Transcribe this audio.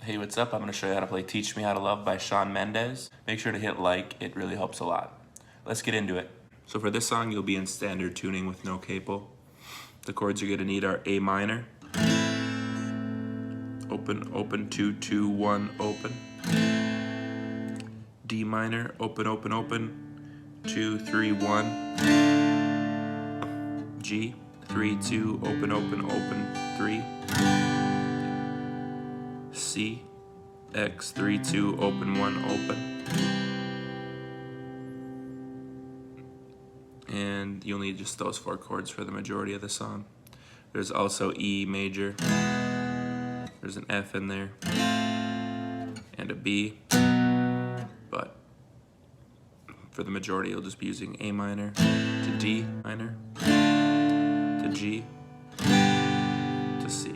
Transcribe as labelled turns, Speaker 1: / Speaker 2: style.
Speaker 1: Hey, what's up? I'm going to show you how to play Teach Me How to Love by Shawn Mendes. Make sure to hit like, it really helps a lot. Let's get into it. So for this song, you'll be in standard tuning with no capo. The chords you're going to need are A minor, open, open, 2, 2, 1, open. D minor, open, open, open, 2, 3, 1. G, 3, 2, open, open, open, 3. C, X, 3, 2, open, 1, open. And you'll need just those 4 chords for the majority of the song. There's also E major, there's an F in there, and a B, but for the majority you'll just be using A minor to D minor, to G, to C.